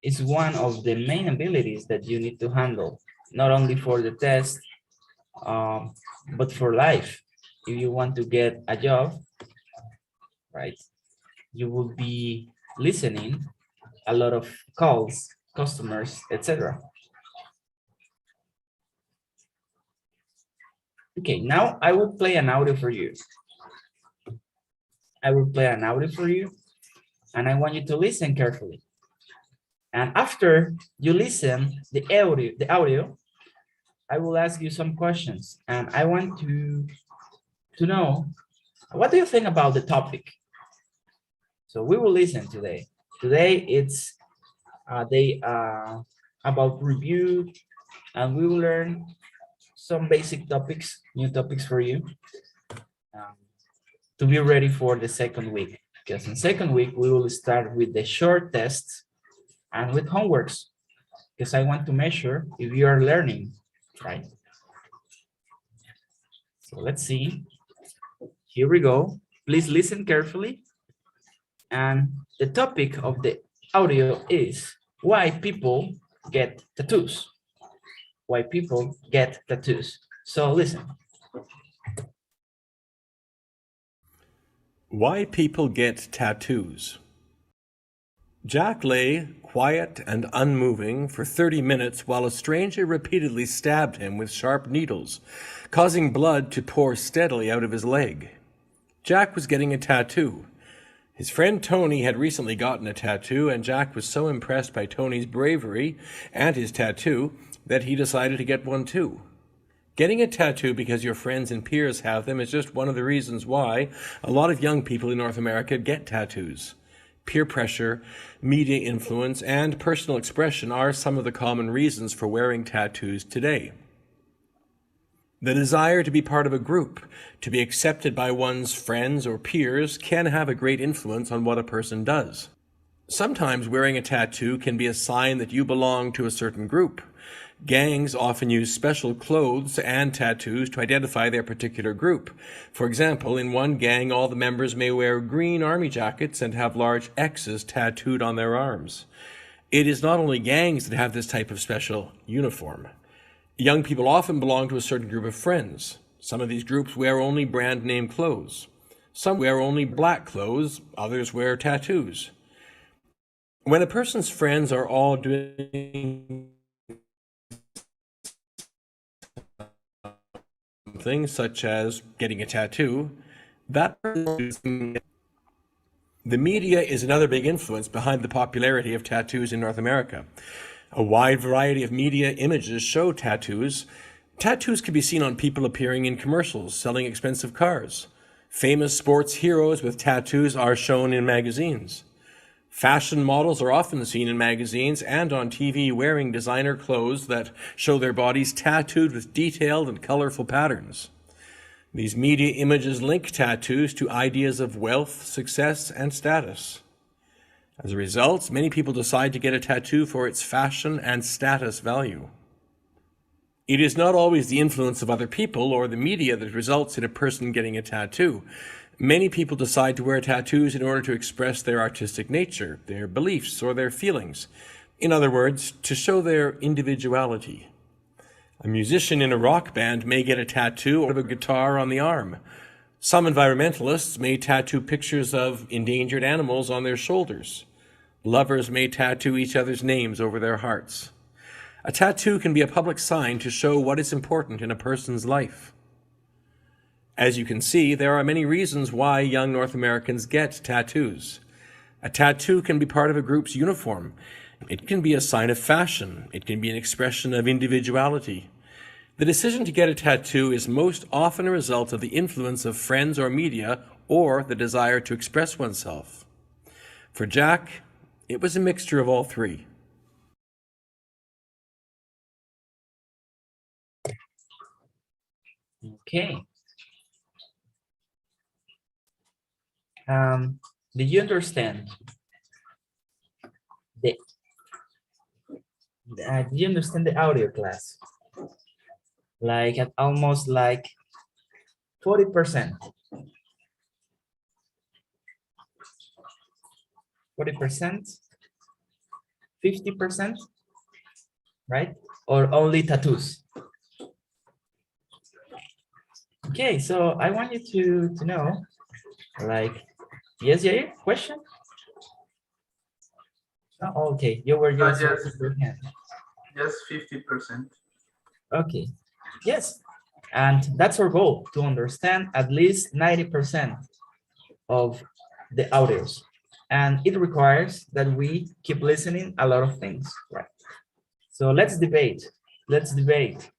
is one of the main abilities that you need to handle, not only for the test, but for life. If you want to get a job, right, you will be listening a lot of calls, customers, etc. Okay, now I will play an audio for you. I will play an audio for you, and I want you to listen carefully. And after you listen the audio, I will ask you some questions, and I want to know, what do you think about the topic? So we will listen today. Today it's day about review, and we will learn some basic topics, new topics for you, um, to be ready for the second week. Because in second week, we will start with the short tests and with homeworks, because I want to measure if you are learning, right? So let's see. Here we go. Please listen carefully. And the topic of the audio is why people get tattoos. Why people get tattoos. So listen. Why people get tattoos. Jack lay, quiet and unmoving, for 30 minutes while a stranger repeatedly stabbed him with sharp needles, causing blood to pour steadily out of his leg. Jack was getting a tattoo. His friend Tony had recently gotten a tattoo, and Jack was so impressed by Tony's bravery and his tattoo that he decided to get one too. Getting a tattoo because your friends and peers have them is just one of the reasons why a lot of young people in North America get tattoos. Peer pressure, media influence, and personal expression are some of the common reasons for wearing tattoos today. The desire to be part of a group, to be accepted by one's friends or peers, can have a great influence on what a person does. Sometimes wearing a tattoo can be a sign that you belong to a certain group. Gangs often use special clothes and tattoos to identify their particular group. For example, in one gang, all the members may wear green army jackets and have large X's tattooed on their arms. It is not only gangs that have this type of special uniform. Young people often belong to a certain group of friends. Some of these groups wear only brand name clothes. Some wear only black clothes, others wear tattoos. When a person's friends are all doing things such as getting a tattoo, the media is another big influence behind the popularity of tattoos in North America. A wide variety of media images show tattoos. Tattoos can be seen on people appearing in commercials selling expensive cars. Famous sports heroes with tattoos are shown in magazines. Fashion models are often seen in magazines and on TV wearing designer clothes that show their bodies tattooed with detailed and colorful patterns. These media images link tattoos to ideas of wealth, success, and status. As a result, many people decide to get a tattoo for its fashion and status value. It is not always the influence of other people or the media that results in a person getting a tattoo. Many people decide to wear tattoos in order to express their artistic nature, their beliefs, or their feelings. In other words, to show their individuality. A musician in a rock band may get a tattoo of a guitar on the arm. Some environmentalists may tattoo pictures of endangered animals on their shoulders. Lovers may tattoo each other's names over their hearts. A tattoo can be a public sign to show what is important in a person's life. As you can see, there are many reasons why young North Americans get tattoos. A tattoo can be part of a group's uniform. It can be a sign of fashion. It can be an expression of individuality. The decision to get a tattoo is most often a result of the influence of friends or media, or the desire to express oneself. For Jack, it was a mixture of all three. Okay. Did you understand the did you understand the audio class? Like at almost like 40%. 40%. 50%, right? Or only tattoos? Okay, so I want you to know, like, yes, Jair, question? Oh, okay, you were just Yes, raising your hand. just 50%. Okay, yes, and that's our goal, to understand at least 90% of the audios. And it requires that we keep listening a lot of things, right? So let's debate. Let's debate.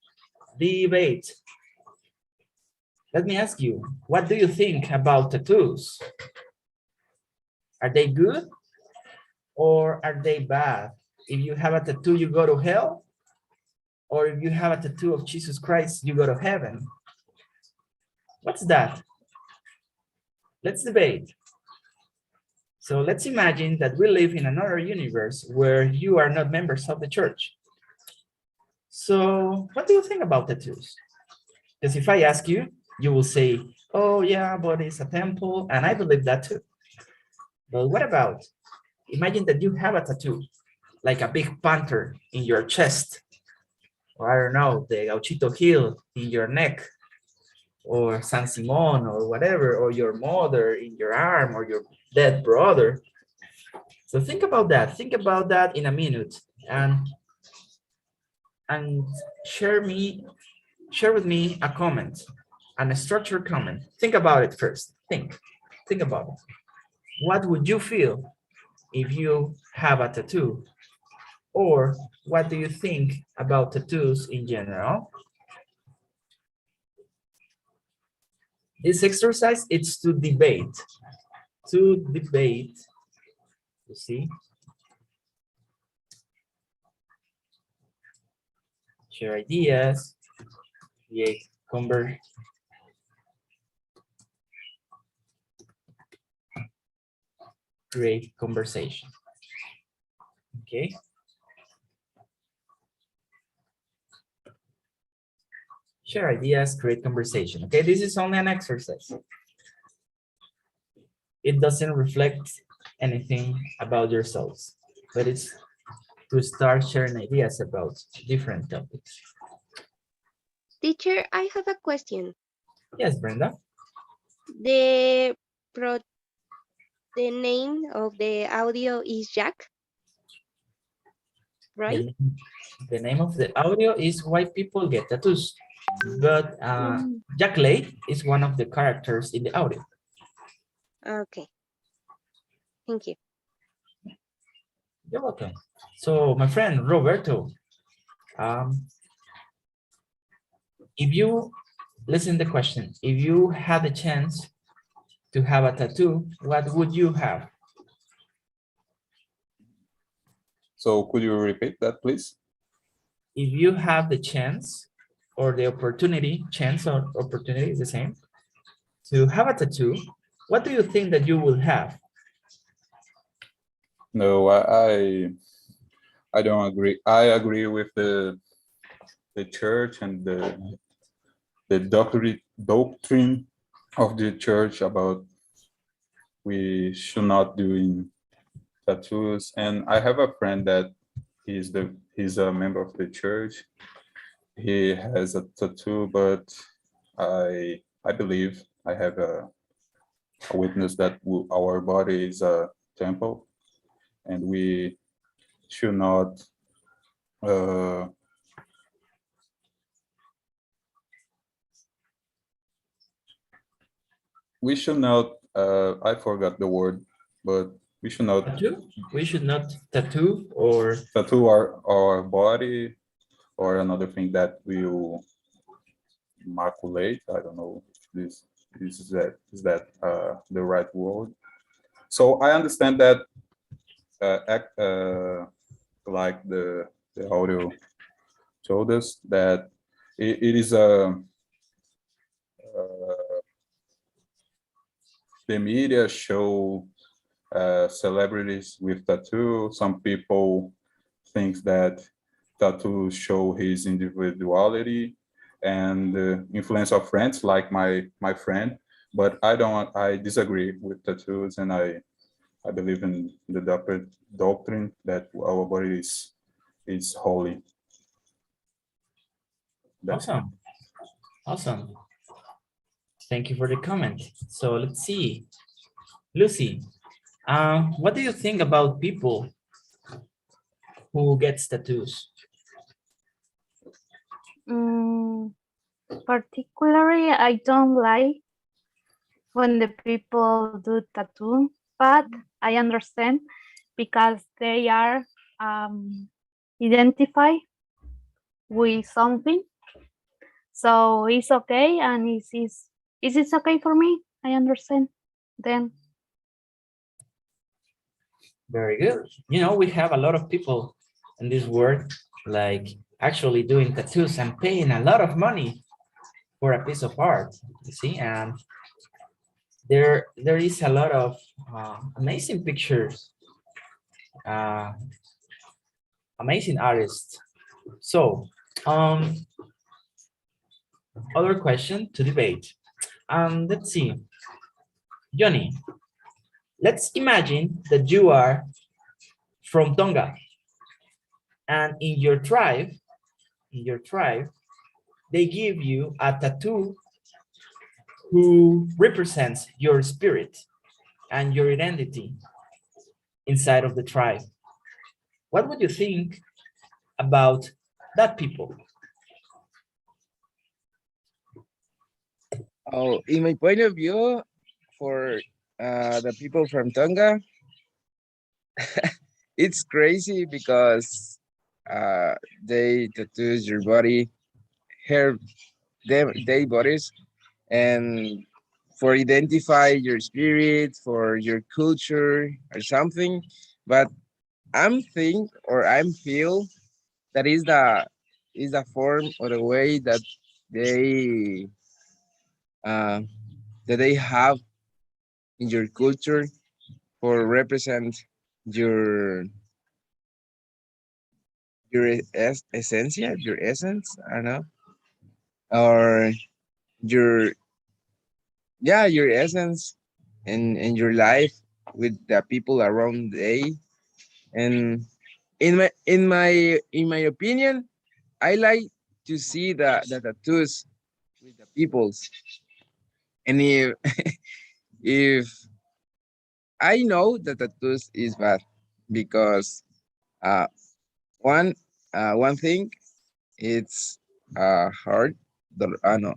Debate. Let me ask you, what do you think about tattoos? Are they good or are they bad? If you have a tattoo, you go to hell? Or if you have a tattoo of Jesus Christ, you go to heaven? What's that? Let's debate. So let's imagine that we live in another universe where you are not members of the church. So what do you think about tattoos? Because if I ask you, you will say, oh yeah, but it's a temple, and I believe that too. But what about, imagine that you have a tattoo, like a big panther in your chest, or I don't know, the Gauchito Hill in your neck, or San Simon, or whatever, or your mother in your arm, or your dead brother. So think about that. Think about that in a minute, and share with me a comment, and a structured comment. Think about it first. Think about it. What would you feel if you have a tattoo? Or what do you think about tattoos in general? This exercise, it's to debate. To debate, you see? Share ideas, create conversation. Okay. Share ideas, create conversation. Okay, this is only an exercise. It doesn't reflect anything about yourselves, but it's to start sharing ideas about different topics. Teacher, I have a question. Yes, Brenda. The the name of the audio is Jack, right? The name of the audio is Why People Get Tattoos. But Jack Lay is one of the characters in the audio. Okay. Thank you. You're welcome. So my friend Roberto, if you listen to the question, if you had the chance to have a tattoo, what would you have? So could you repeat that, please? If you have the chance or the opportunity, chance or opportunity is the same, to have a tattoo, what do you think that you will have? No, I don't agree. I agree with the church and the doctrine of the church about we should not doing tattoos. And I have a friend that he's a member of the church. He has a tattoo, but I believe I have a witness that our body is a temple, and we should not I forgot the word, but we should not tattoo? We should not tattoo or tattoo our body or another thing that will maculate. I don't know if this is that the right word. So I understand that like the audio told us that it is the media show celebrities with tattoo. Some people think that tattoos show his individuality and influence of friends, like my friend. But I disagree with tattoos, and I believe in the doctrine that our body is holy. That's it. Awesome. Awesome. Thank you for the comment. So let's see. Lucy, what do you think about people who get tattoos? Mm, particularly, I don't like when the people do tattoo, but I understand because they are identified with something. So it's okay, and it's okay for me. I understand. Then Very good. You know, we have a lot of people in this world like actually doing tattoos and paying a lot of money for a piece of art, you see, and there is a lot of amazing pictures, uh, amazing artists. So, other question to debate. Let's see, Johnny, let's imagine that you are from Tonga and in your tribe, they give you a tattoo who represents your spirit and your identity inside of the tribe. What would you think about that people? Oh, in my point of view, for the people from Tonga, it's crazy because they tattoo your body, hair, their bodies, and for identify your spirit, for your culture or something. But I'm think or I'm feel that is the form or the way they uh, that they have in your culture for represent your essencia, your essence, I don't know, or your your essence in your life with the people around day. And in my opinion, I like to see the tattoos with the peoples. And if I know that tattoos is bad because uh one one thing it's hard. No,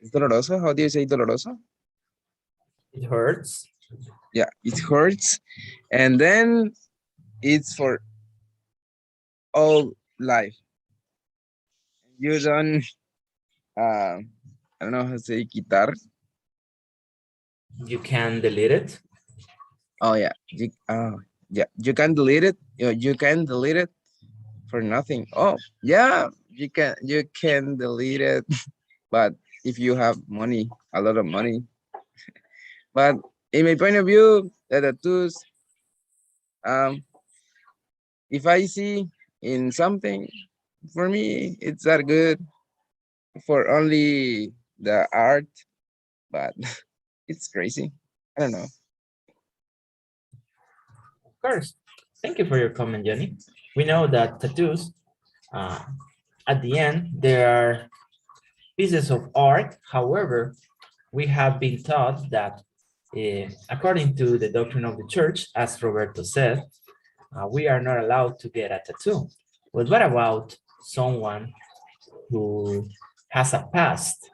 it's doloroso. How do you say doloroso? It hurts. Yeah, it hurts, and then it's for all life. You don't I don't know how to say quitar. You can delete it. Oh yeah, yeah, you can delete it. You can delete it for nothing. Oh yeah, you can delete it, but if you have money, a lot of money. But in my point of view, the tattoos, um, if I see in something, for me, it's that good for only the art, but it's crazy. I don't know. Of course. Thank you for your comment, Jenny. We know that tattoos, uh, at the end, they are pieces of art. However, we have been taught that according to the doctrine of the church, as Roberto said, we are not allowed to get a tattoo. But what about someone who has a past,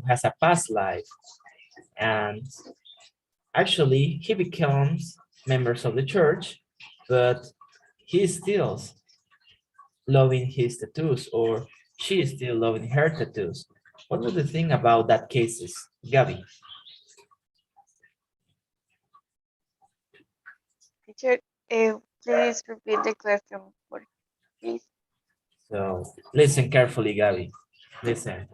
has a past life, and actually he becomes members of the church, but he is still loving his tattoos, or she is still loving her tattoos? What do you think about that cases, Gabby? Teacher, please repeat the question, please. So listen carefully, Gabby. Listen.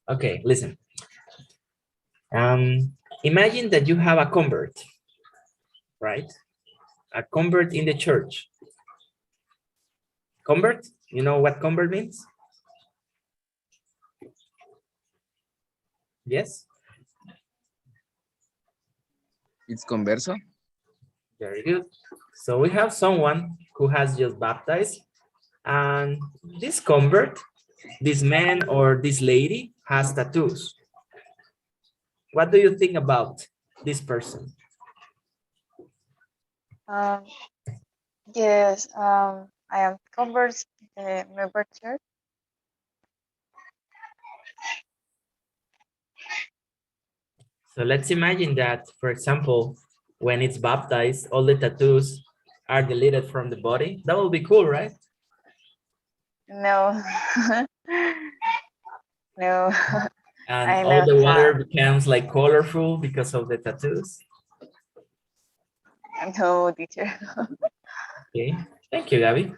Okay, listen. Imagine that you have a convert, right? A convert in the church. Convert, you know what convert means? Yes? It's converso. Very good. So we have someone who has just baptized, and this convert, this man or this lady has tattoos. What do you think about this person? Um, yes, I am converse the member church. So let's imagine that, for example, when it's baptized, all the tattoos are deleted from the body. That will be cool, right? No, no, And I all not the water have. becomes like colorful because of the tattoos. No, teacher. Okay, thank you, Gabby.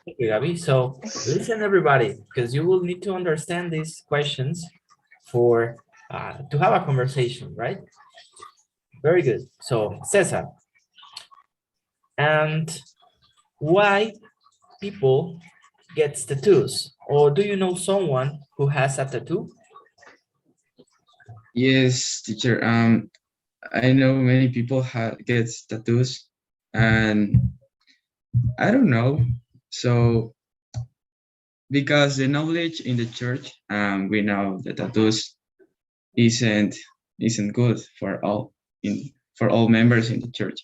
Thank you, Gabby. So listen, everybody, because you will need to understand these questions for to have a conversation, right? Very good. So Cesar, and why people get tattoos? Or do you know someone who has a tattoo? Yes, teacher. I know many people gets tattoos, and I don't know. So because the knowledge in the church, we know that tattoos isn't isn't good for all members in the church.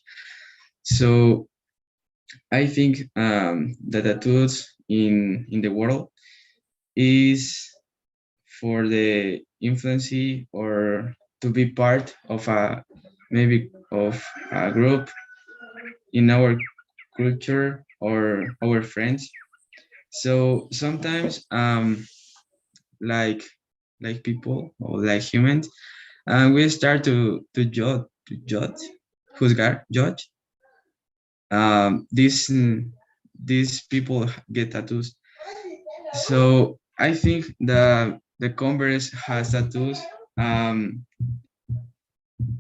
So I think the tattoos in the world is for the influence or to be part of maybe of a group in our culture or our friends. So sometimes like people or like humans, we start to judge judge these people get tattoos. So I think the converse has tattoos. um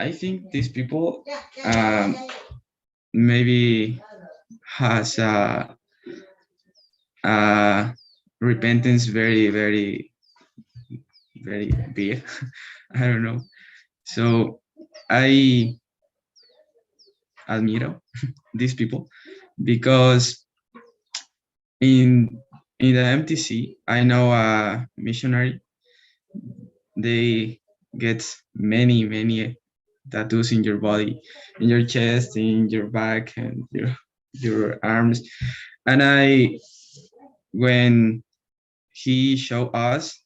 I think these people maybe has a repentance very big. I don't know. So I admiro these people because in the MTC I know a missionary. They get many tattoos in your body, in your chest, in your back, and your arms. And when he showed us,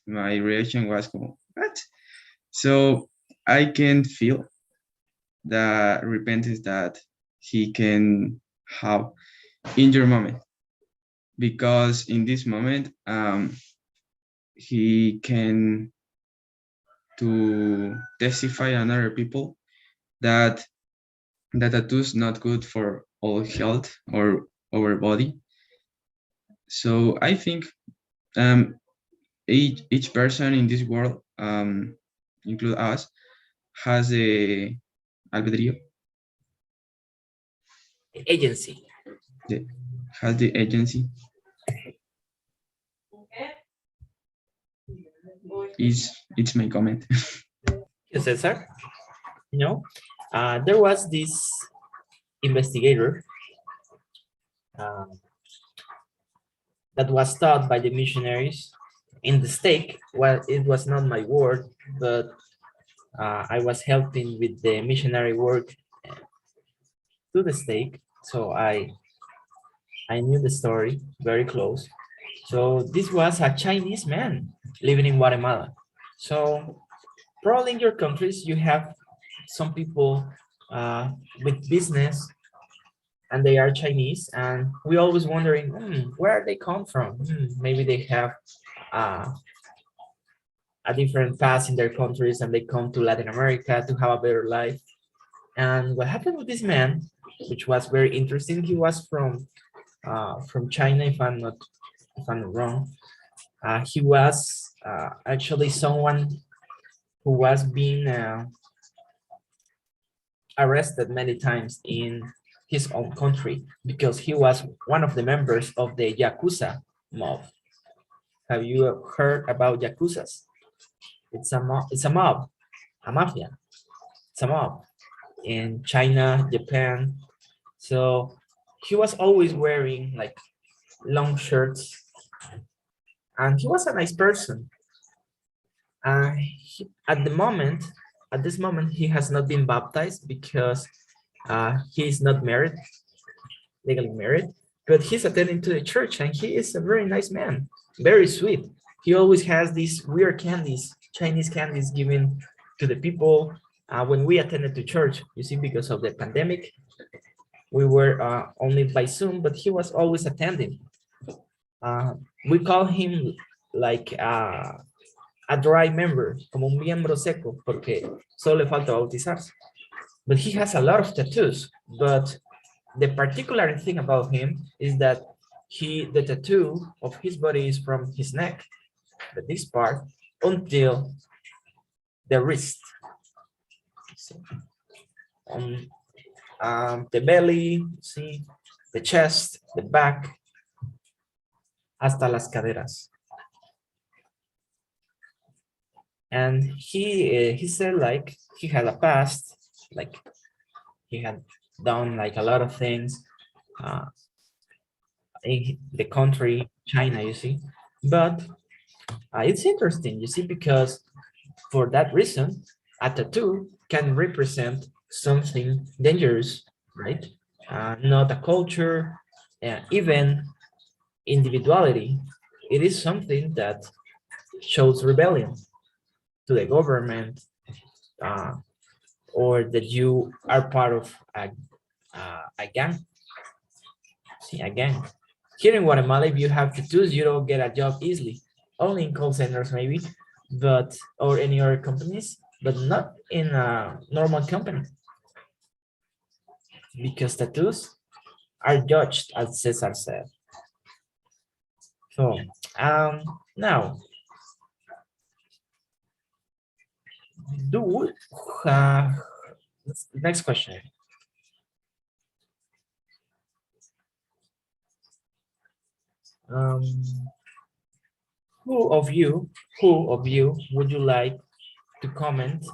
my reaction was, what? So I can feel the repentance that he can have in your moment, because in this moment he can to testify another people that the tattoo is not good for all health or our body. So I think each person in this world, include us, has a albedrío, Agency. has the agency. It's my comment. Yes, Cesar. You know, there was this investigator um, that was taught by the missionaries in the stake. Well, it was not my word, but I was helping with the missionary work to the stake. So I knew the story very close. So this was a Chinese man living in Guatemala. So probably in your countries you have some people with business and they are Chinese, and we always wondering where they come from. Maybe they have uh, a different past in their countries and they come to Latin America to have a better life. And what happened with this man, which was very interesting, he was from China, if I'm not wrong. He was actually someone who was being arrested many times in his own country because he was one of the members of the Yakuza mob. Have you heard about Yakuzas? It's a mob, a mafia. It's a mob. in China, Japan. So he was always wearing like long shirts, and he was a nice person. At the moment, at this moment, he has not been baptized because he is not married, legally married, but he's attending to the church, and he is a very nice man, very sweet. He always has these weird candies, Chinese candies given to the people when we attended to church, you see, because of the pandemic. We were only by Zoom, but he was always attending. We call him like a dry member, como un miembro seco, porque solo le falta bautizarse. But he has a lot of tattoos. But the particular thing about him is that the tattoo of his body is from his neck, this part, until the wrist. So, the belly, see, the chest, the back, hasta las caderas. And he said like he had a past, like he had done like a lot of things in the country, China, you see. But it's interesting, you see, because for that reason, a tattoo can represent something dangerous, right? Not a culture, even individuality. It is something that shows rebellion to the government, or that you are part of a gang. See, a gang. Here in Guatemala, if you have tattoos, you don't get a job easily. Only in call centers, maybe, but or any other companies, but not in a normal company, because tattoos are judged, as Cesar said. So now, do next question. Um, who of you would you like to comment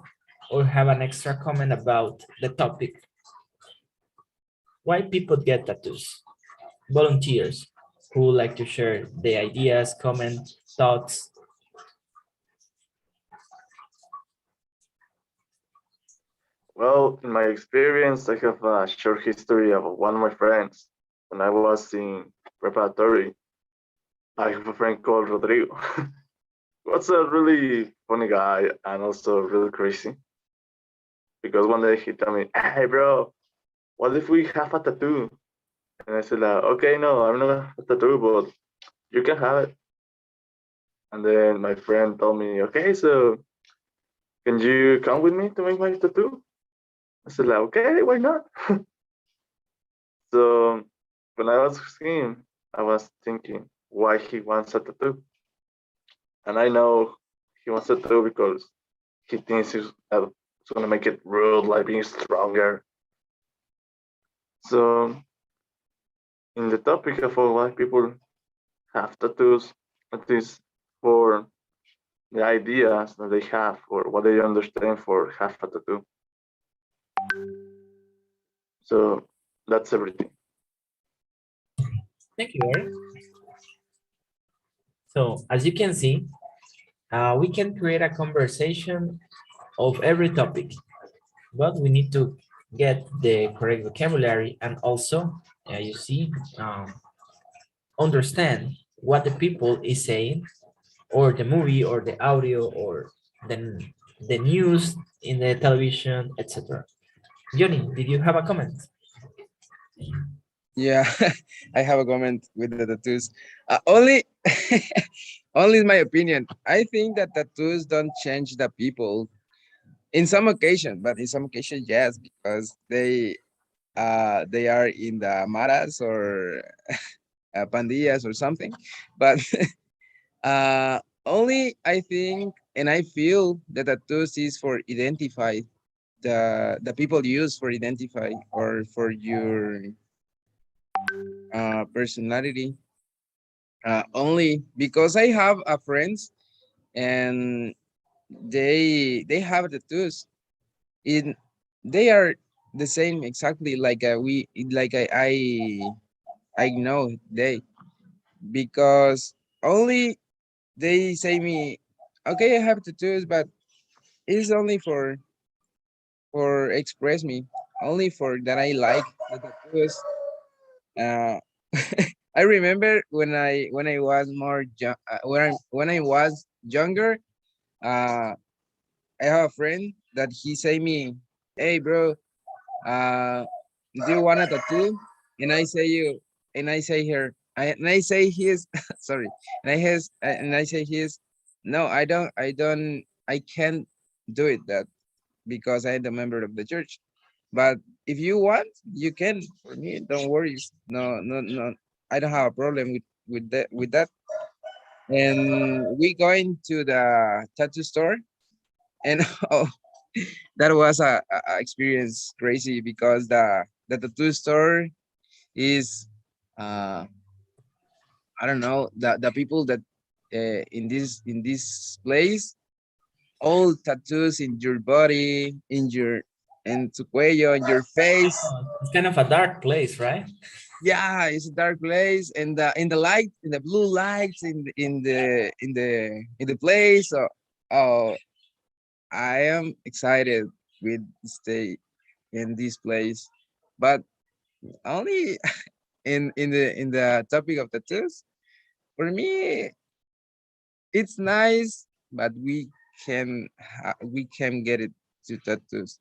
or have an extra comment about the topic? Why people get tattoos? Volunteers who would like to share the ideas, comment, thoughts. Well, in my experience, I have a short history of one of my friends. When I was in preparatory, I have a friend called Rodrigo. He was a really funny guy and also really crazy. Because one day he told me, "Hey, bro, what if we have a tattoo?" And I said, "Okay, no, I'm not a tattoo, but you can have it." And then my friend told me, "Okay, so can you come with me to make my tattoo?" I said, "Okay, why not?" So when I was him, I was thinking why he wants a tattoo. And I know he wants a tattoo because he thinks it's going to make it rude, like being stronger. So in the topic of why people have tattoos, at least for the ideas that they have or what they understand for have a tattoo. So that's everything. Thank you, Eric. So as you can see, we can create a conversation of every topic, but we need to get the correct vocabulary and also, you see, understand what the people is saying, or the movie, or the audio, or the news in the television, etc. Johnny, did you have a comment? Yeah, I have a comment with the tattoos. Only, only my opinion. I think that tattoos don't change the people in some occasions, but in some occasions, yes, because they are in the maras or pandillas or something. But only I think and I feel that tattoos is for identify the people use for identify or for your personality. Only because I have a friends and they have tattoos. In they are the same exactly like I know they, because only they say me, okay, I have tattoos, but it's only for express me, only for that I like the tattoos. Uh, I remember when I was more young, when I was younger, uh, I have a friend that he say me, hey bro, do you want a tattoo? And I say you, and I say her, and I say his, sorry, and I say his, no, I can't do it that because I'm the member of the church. But if you want, you can. For me, don't worry. No, no, no. I don't have a problem with that. And we going to the tattoo store, and oh, that was a experience crazy because the tattoo store is uh I don't know, the people that in this place, all tattoos in your body, in your and tu cuello, in your face. It's kind of a dark place, right? Yeah, it's a dark place, and in the light, in the blue lights, in the place. So, oh, I am excited with stay in this place, but only in the topic of tattoos. For me, it's nice, but we can get it to tattoos.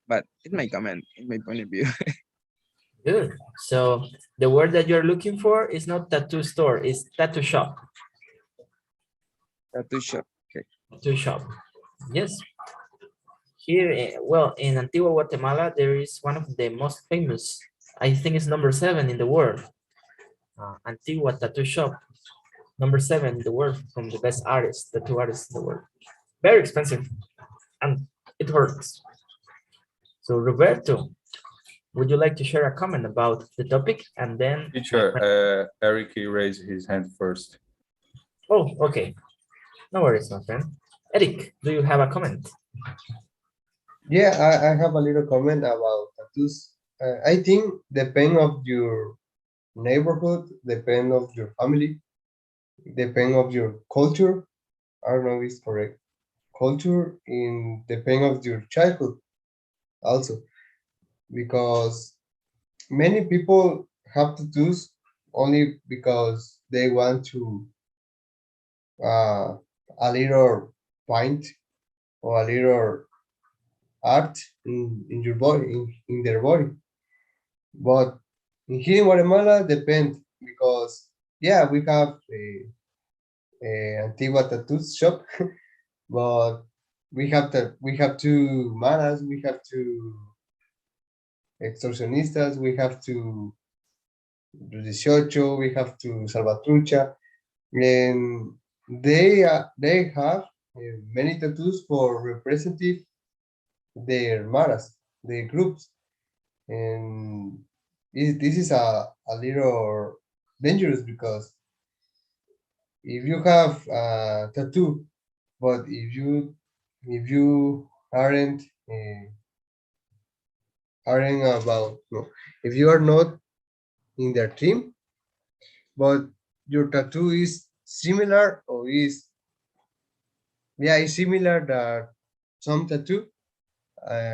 But it may comment, in my point of view. Good. So the word that you're looking for is not tattoo store, it's tattoo shop. Tattoo shop. Okay. Tattoo shop. Yes. Here, well, in Antigua, Guatemala, there is one of the most famous, I think it's number 7 in the world. Antigua Tattoo Shop, number 7 in the world from the best artists, tattoo artists in the world. Very expensive, and it hurts. So Roberto, would you like to share a comment about the topic? And then my friend. Teacher, Eric, he raised his hand first. Oh, okay. No worries, my friend. Eric, do you have a comment? Yeah, I have a little comment about tattoos. I think depend of your neighborhood, depend of your family, depend of your culture. I don't know if it's correct. Culture in depend of your childhood also, because many people have tattoos only because they want to uh, a little paint or a little art in your body, in their body. But in here in Guatemala, depend because yeah, we have a Antigua tattoo shop, but we have two manas, we have two extorsionistas, we have to 18, we have to Salvatrucha, and they have many tattoos for representative their maras, their groups, and this is a little dangerous because if you have a tattoo, but if you aren't about no, if you are not in their team, but your tattoo is similar or is yeah, it's similar that some tattoo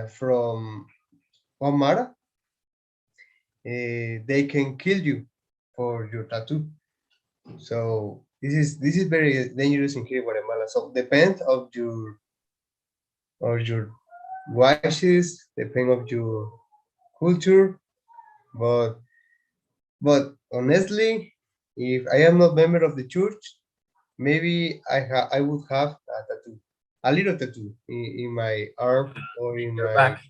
from Omara, they can kill you for your tattoo. So this is very dangerous in here in Guatemala. So depend of your wishes, depend of your culture, but honestly, if I am not member of the church, maybe I would have a tattoo, a little tattoo in my arm or Your back.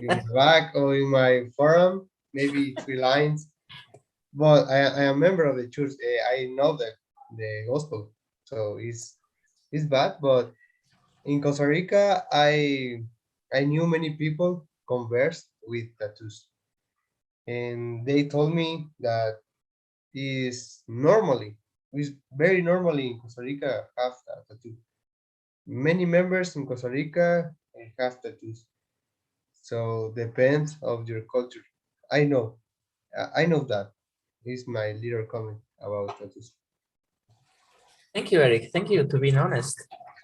in my back or in my forearm, maybe 3 lines. But I am a member of the church. I know the gospel, so it's bad. But in Costa Rica, I knew many people conversed with tattoos, and they told me that is normally is very normally in Costa Rica have a tattoo. Many members in Costa Rica have tattoos. So depends of your culture. I know, I know that. Is my little comment about tattoos. Thank you, Eric. Thank you to being honest.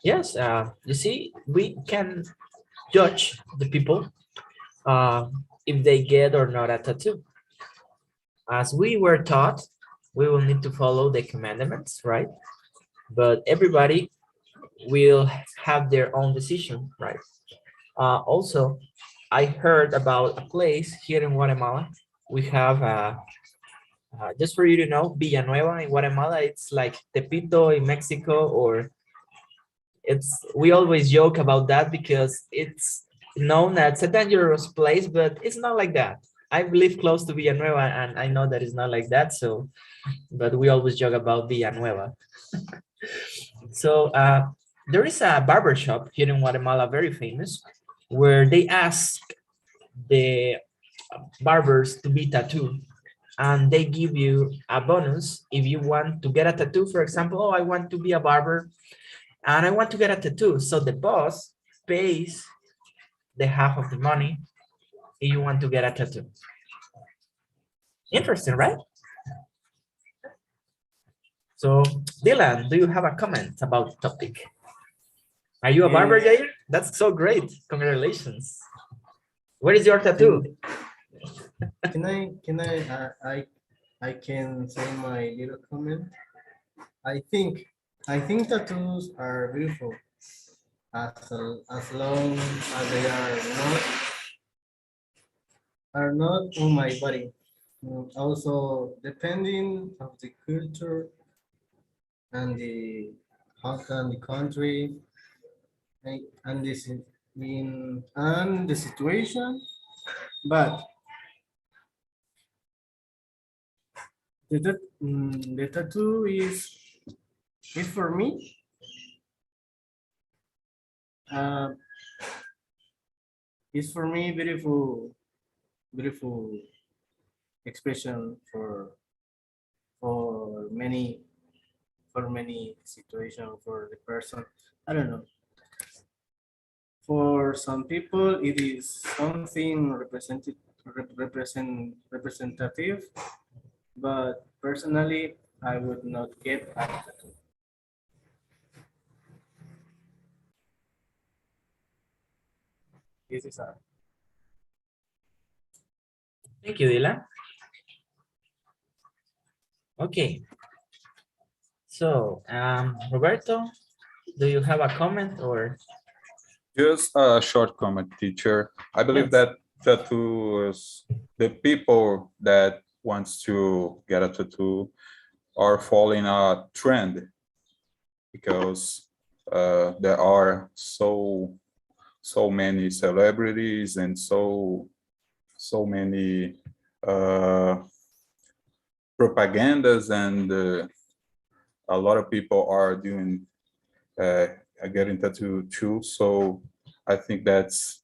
Yes, you see, we can judge the people if they get or not a tattoo. As we were taught, we will need to follow the commandments, right? But everybody will have their own decision, right? Also, I heard about a place here in Guatemala. We have, just for you to know, Villanueva in Guatemala, it's like Tepito in Mexico, or we always joke about that because it's known as a dangerous place, but it's not like that. I live close to Villanueva and I know that it's not like that. So, but we always joke about Villanueva. So there is a barber shop here in Guatemala, very famous, where they ask the barbers to be tattooed, and they give you a bonus if you want to get a tattoo. For example, oh, I want to be a barber and I want to get a tattoo. So the boss pays the half of the money if you want to get a tattoo. Interesting, right? So Dylan, do you have a comment about the topic? Are you a barber, Jair? That's so great. Congratulations. Where is your tattoo? I can say my little comment. I think tattoos are beautiful as long as they are not on my body. Also, depending of the culture and the and the country and this and the situation, but the tattoo is for me. It's for me beautiful expression for many situations for the person. I don't know. For some people, it is something representative, but personally, I would not get a tattoo. This is a Thank you, Dylan. Okay. So, Roberto, do you have a comment or? Just a short comment, teacher. I believe that tattoos, the people that wants to get a tattoo are following a trend because there are so many celebrities and so many propagandas, and a lot of people are doing getting tattoo too. So I think that's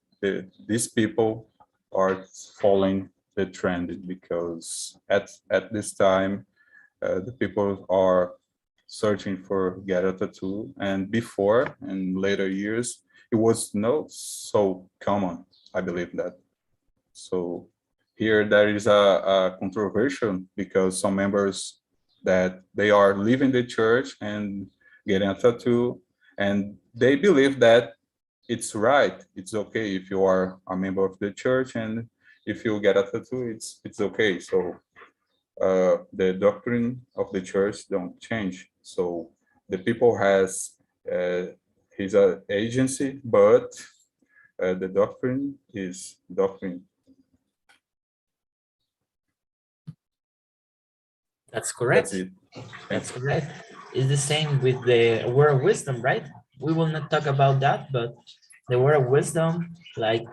these people are following the trend because at this time the people are searching for get a tattoo, and before in later years it was not so common. I believe that. So here there is a controversial because some members that they are leaving the church and getting a tattoo, and they believe that it's right, it's okay if you are a member of the church, and if you get a tattoo, it's okay. So the doctrine of the church don't change. So the people has his agency, but the doctrine is doctrine. That's correct. That's it. That's correct. It's the same with the word of wisdom, right? We will not talk about that, but the word of wisdom, like,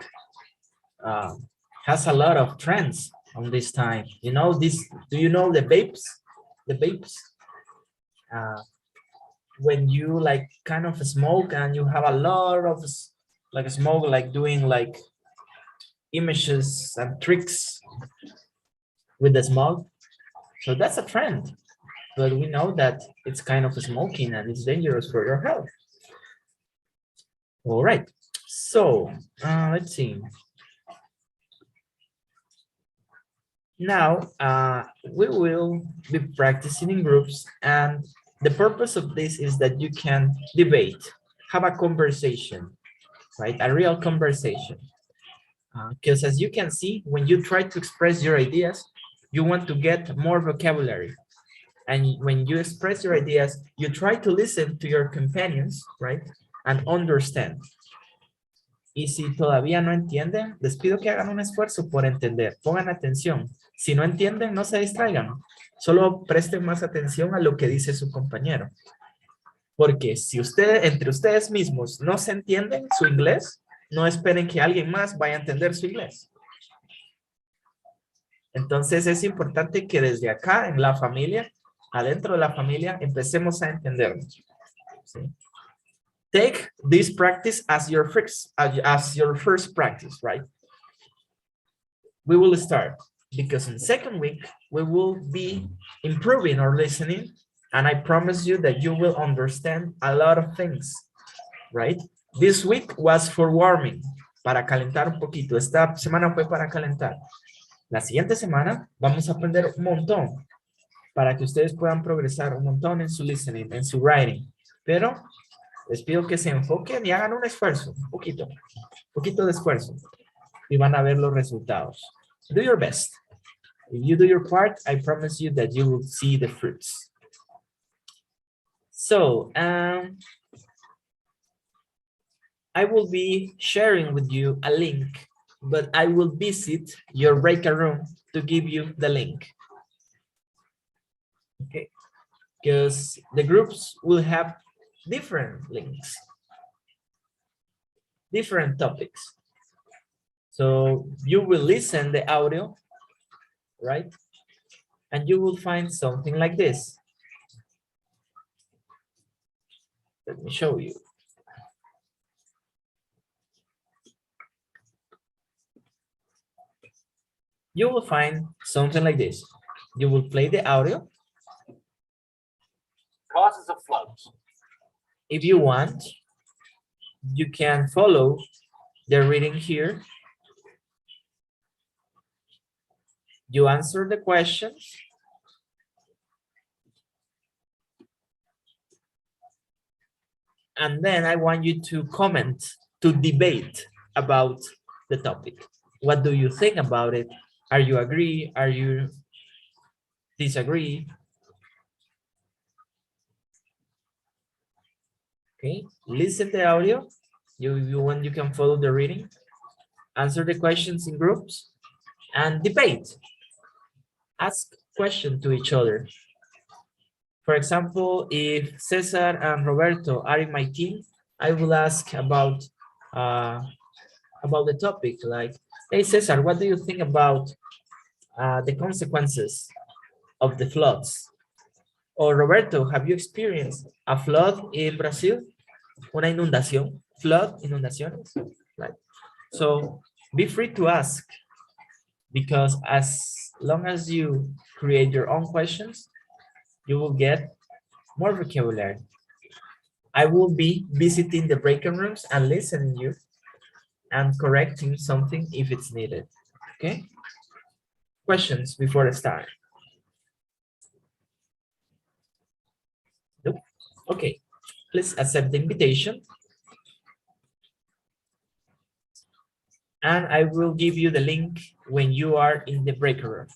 has a lot of trends on this time. You know this? Do you know the vapes? The vapes. When you like kind of smoke and you have a lot of like smoke, like doing like images and tricks with the smoke. So that's a trend. But we know that it's kind of smoking and it's dangerous for your health. All right, so let's see. Now, we will be practicing in groups, and the purpose of this is that you can debate, have a conversation, right? A real conversation. Because as you can see, when you try to express your ideas, you want to get more vocabulary. And when you express your ideas, you try to listen to your companions, right? And understand. Y si todavía no entienden, les pido que hagan un esfuerzo por entender. Pongan atención. Si no entienden, no se distraigan. Solo presten más atención a lo que dice su compañero. Porque si ustedes, entre ustedes mismos, no se entienden su inglés, no esperen que alguien más vaya a entender su inglés. Entonces es importante que desde acá, en la familia, adentro de la familia, empecemos a entendernos. ¿Sí? Take this practice as your first practice, right? We will start because in second week, we will be improving our listening, and I promise you that you will understand a lot of things, right? This week was for warming, para calentar un poquito. Esta semana fue para calentar. La siguiente semana vamos a aprender un montón para que ustedes puedan progresar un montón en su listening, en su writing. Pero les pido que se enfoquen y hagan un esfuerzo, un poquito de esfuerzo, y van a ver los resultados. Do your best. If you do your part, I promise you that you will see the fruits. So, I will be sharing with you a link, but I will visit your breakout room to give you the link. Okay, because the groups will have different links, different topics. So you will listen the audio, right? And you will find something like this. Let me show you. You will find something like this. You will play the audio. Causes of floods. If you want, you can follow the reading here. You answer the questions. And then I want you to comment, to debate about the topic. What do you think about it? Are you agree? Are you disagree? Okay, listen to the audio. You can follow the reading, answer the questions in groups, and debate. Ask questions to each other. For example, if Cesar and Roberto are in my team, I will ask about the topic, like, hey Cesar, what do you think about the consequences of the floods? Or Roberto, have you experienced a flood in Brazil? Una inundación, flood, inundaciones, right? So be free to ask, because as long as you create your own questions, you will get more vocabulary. I will be visiting the breakout rooms and listening to you and correcting something if it's needed. Okay? Questions before the start? Nope. Okay. Please accept the invitation. And I will give you the link when you are in the breakout room.